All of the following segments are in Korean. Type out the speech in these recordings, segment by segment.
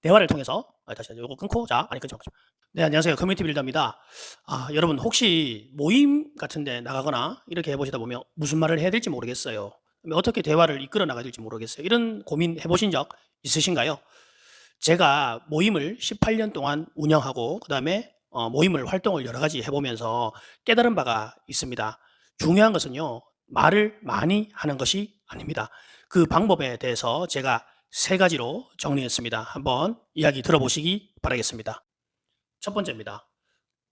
대화를 통해서 다시 요거 끊고 아니 끊죠. 네, 안녕하세요. 커뮤니티 빌더입니다. 여러분 혹시 모임 같은 데 나가거나 이렇게 해 보시다 보면 무슨 말을 해야 될지 모르겠어요. 어떻게 대화를 이끌어 나가야 될지 모르겠어요. 이런 고민 해 보신 적 있으신가요? 제가 모임을 18년 동안 운영하고 그다음에 모임을 활동을 여러 가지 해 보면서 깨달은 바가 있습니다. 중요한 것은요. 말을 많이 하는 것이 아닙니다. 그 방법에 대해서 제가 세 가지로 정리했습니다. 한번 이야기 들어보시기 바라겠습니다. 첫 번째입니다.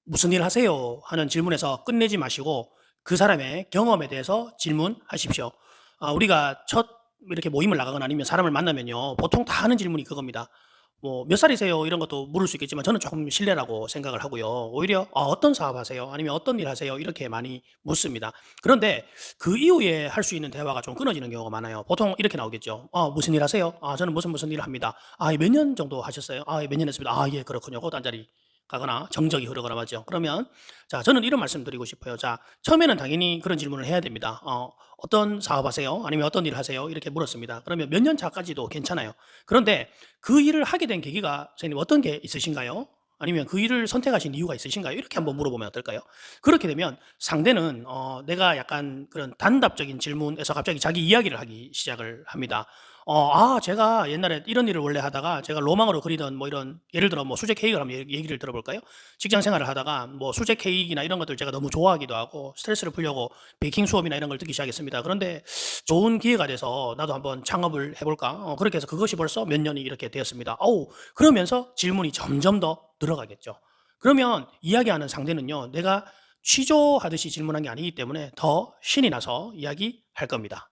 "무슨 일 하세요?" 하는 질문에서 끝내지 마시고 그 사람의 경험에 대해서 질문하십시오. 우리가 첫 이렇게 모임을 나가거나 아니면 사람을 만나면요. 보통 다 하는 질문이 그겁니다. 뭐 "몇 살이세요?" 이런 것도 물을 수 있겠지만 저는 조금 실례라고 생각을 하고요. 오히려 "어떤 사업 하세요?" 아니면 "어떤 일 하세요?" 이렇게 많이 묻습니다. 그런데 그 이후에 할 수 있는 대화가 좀 끊어지는 경우가 많아요. 보통 이렇게 나오겠죠. "무슨 일 하세요?" 저는 무슨 일을 합니다." 몇 년 정도 하셨어요?" 몇 년 했습니다." 예, 그렇군요." 고 딴자리 가거나 정적이 흐르거나 하죠. 그러면 저는 이런 말씀 드리고 싶어요. 처음에는 당연히 그런 질문을 해야 됩니다. "어떤 사업하세요?" 아니면 "어떤 일 하세요?" 이렇게 물었습니다. 그러면 몇 년 차까지도 괜찮아요. 그런데 그 일을 하게 된 계기가 선생님 어떤 게 있으신가요? 아니면 그 일을 선택하신 이유가 있으신가요? 이렇게 한번 물어보면 어떨까요? 그렇게 되면 상대는 내가 약간 그런 단답적인 질문에서 갑자기 자기 이야기를 하기 시작을 합니다. 제가 옛날에 이런 일을 원래 하다가 제가 로망으로 그리던 뭐 이런 예를 들어 뭐 수제 케이크를 한번 얘기를 들어볼까요? 직장 생활을 하다가 뭐 수제 케이크나 이런 것들 제가 너무 좋아하기도 하고 스트레스를 풀려고 베이킹 수업이나 이런 걸 듣기 시작했습니다. 그런데 좋은 기회가 돼서 '나도 한번 창업을 해 볼까?' 그렇게 해서 그것이 벌써 몇 년이 이렇게 되었습니다. 그러면서 질문이 점점 더 늘어가겠죠. 그러면 이야기하는 상대는요. 내가 취조하듯이 질문한 게 아니기 때문에 더 신이 나서 이야기할 겁니다.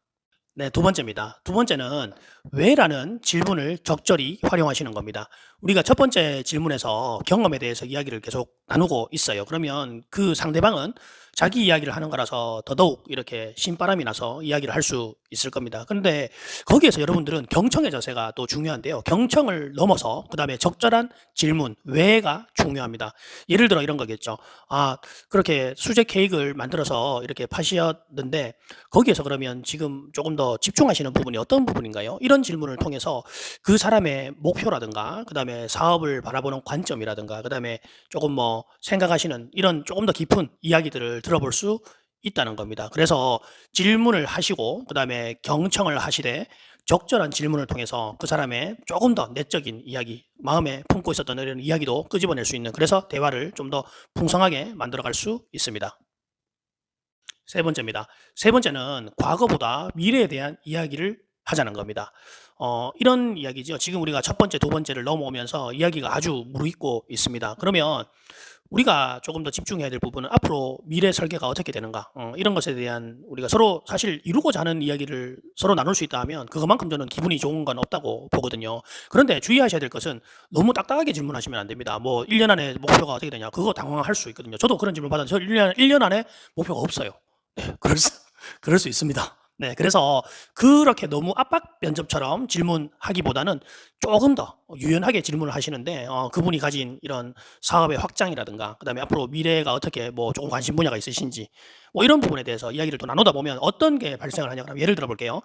네, 두 번째입니다. 두 번째는 "왜?"라는 질문을 적절히 활용하시는 겁니다. 우리가 첫 번째 질문에서 경험에 대해서 이야기를 계속 나누고 있어요. 그러면 그 상대방은 자기 이야기를 하는 거라서 더더욱 이렇게 신바람이 나서 이야기를 할 수 있을 겁니다. 그런데 거기에서 여러분들은 경청의 자세가 또 중요한데요. 경청을 넘어서 그다음에 적절한 질문, "왜가 중요합니다. 예를 들어 이런 거겠죠. 그렇게 수제 케이크를 만들어서 이렇게 파셨는데 거기에서 그러면 지금 조금 더 집중하시는 부분이 어떤 부분인가요? 이런 질문을 통해서 그 사람의 목표라든가 그다음에 사업을 바라보는 관점이라든가 그다음에 조금 뭐 생각하시는 이런 조금 더 깊은 이야기들을 들어볼 수 있다는 겁니다. 그래서 질문을 하시고 그다음에 경청을 하시되 적절한 질문을 통해서 그 사람의 조금 더 내적인 이야기, 마음에 품고 있었던 이런 이야기도 끄집어낼 수 있는 그래서 대화를 좀 더 풍성하게 만들어 갈 수 있습니다. 세 번째입니다. 세 번째는 과거보다 미래에 대한 이야기를 하자는 겁니다. 이런 이야기죠. 지금 우리가 첫 번째, 두 번째를 넘어오면서 이야기가 아주 무르익고 있습니다. 그러면 우리가 조금 더 집중해야 될 부분은 앞으로 미래 설계가 어떻게 되는가, 이런 것에 대한 우리가 서로 사실 이루고자 하는 이야기를 서로 나눌 수 있다 하면 그것만큼 저는 기분이 좋은 건 없다고 보거든요. 그런데 주의하셔야 될 것은 너무 딱딱하게 질문하시면 안 됩니다. 뭐 1년 안에 목표가 어떻게 되냐, 그거 당황할 수 있거든요. 저도 그런 질문 받았는데 저 1년 안에 목표가 없어요. 네. 그럴 수 있습니다. 네. 그래서 그렇게 너무 압박 면접처럼 질문하기보다는 조금 더 유연하게 질문을 하시는데 그분이 가진 이런 사업의 확장이라든가 그다음에 앞으로 미래가 어떻게 뭐 조금 관심 분야가 있으신지 뭐 이런 부분에 대해서 이야기를 또 나누다 보면 어떤 게 발생을 하냐 그러면 예를 들어 볼게요.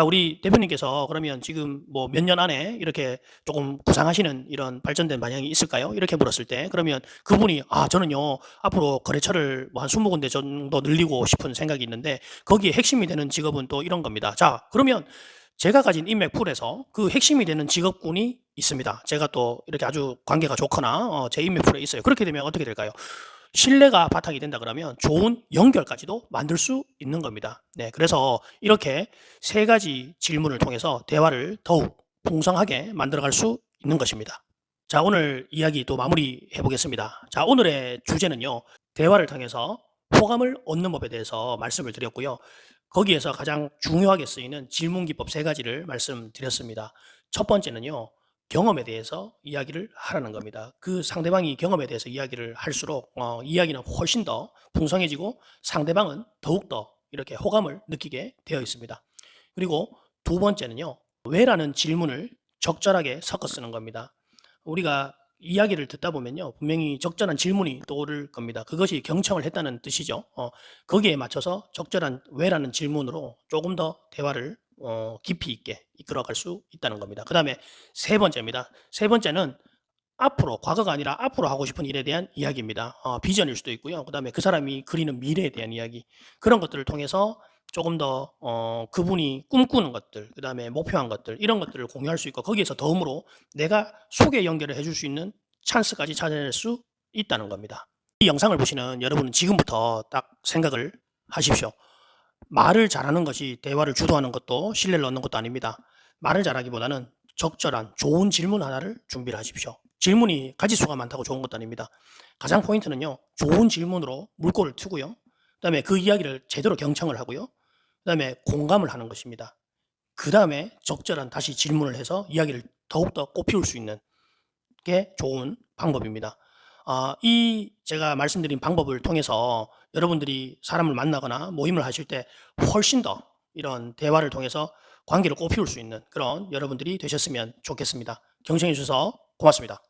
우리 대표님께서 그러면 지금 뭐 몇 년 안에 이렇게 조금 구상하시는 이런 발전된 방향이 있을까요? 이렇게 물었을 때 그러면 그분이 저는요. 앞으로 거래처를 뭐 한 20군데 정도 늘리고 싶은 생각이 있는데 거기에 핵심이 되는 직업은 또 이런 겁니다. 그러면 제가 가진 인맥 풀에서 그 핵심이 되는 직업군이 있습니다. 제가 또 이렇게 아주 관계가 좋거나 제 인맥 풀에 있어요. 그렇게 되면 어떻게 될까요? 신뢰가 바탕이 된다 그러면 좋은 연결까지도 만들 수 있는 겁니다. 네, 그래서 이렇게 세 가지 질문을 통해서 대화를 더욱 풍성하게 만들어갈 수 있는 것입니다. 오늘 이야기 또 마무리해 보겠습니다. 오늘의 주제는요. 대화를 통해서 호감을 얻는 법에 대해서 말씀을 드렸고요. 거기에서 가장 중요하게 쓰이는 질문 기법 세 가지를 말씀드렸습니다. 첫 번째는요. 경험에 대해서 이야기를 하라는 겁니다. 그 상대방이 경험에 대해서 이야기를 할수록 이야기는 훨씬 더 풍성해지고 상대방은 더욱더 이렇게 호감을 느끼게 되어 있습니다. 그리고 두 번째는요. 왜라는 질문을 적절하게 섞어 쓰는 겁니다. 우리가 이야기를 듣다 보면요. 분명히 적절한 질문이 떠오를 겁니다. 그것이 경청을 했다는 뜻이죠. 거기에 맞춰서 적절한 왜라는 질문으로 조금 더 대화를 깊이 있게 이끌어갈 수 있다는 겁니다. 그다음에 세 번째입니다. 세 번째는 앞으로, 과거가 아니라 앞으로 하고 싶은 일에 대한 이야기입니다. 비전일 수도 있고요. 그다음에 그 사람이 그리는 미래에 대한 이야기. 그런 것들을 통해서 조금 더 그분이 꿈꾸는 것들, 그다음에 목표한 것들, 이런 것들을 공유할 수 있고, 거기에서 덤으로 내가 소개 연결을 해줄 수 있는 찬스까지 찾아낼 수 있다는 겁니다. 이 영상을 보시는 여러분은 지금부터 딱 생각을 하십시오. 말을 잘하는 것이 대화를 주도하는 것도 신뢰를 얻는 것도 아닙니다. 말을 잘하기보다는 적절한 좋은 질문 하나를 준비를 하십시오. 질문이 가지수가 많다고 좋은 것도 아닙니다. 가장 포인트는요, 좋은 질문으로 물꼬를 트고요. 그다음에 그 이야기를 제대로 경청을 하고요. 그다음에 공감을 하는 것입니다. 그다음에 적절한 다시 질문을 해서 이야기를 더욱더 꽃피울 수 있는 게 좋은 방법입니다. 이 제가 말씀드린 방법을 통해서 여러분들이 사람을 만나거나 모임을 하실 때 훨씬 더 이런 대화를 통해서 관계를 꽃피울 수 있는 그런 여러분들이 되셨으면 좋겠습니다. 경청해 주셔서 고맙습니다.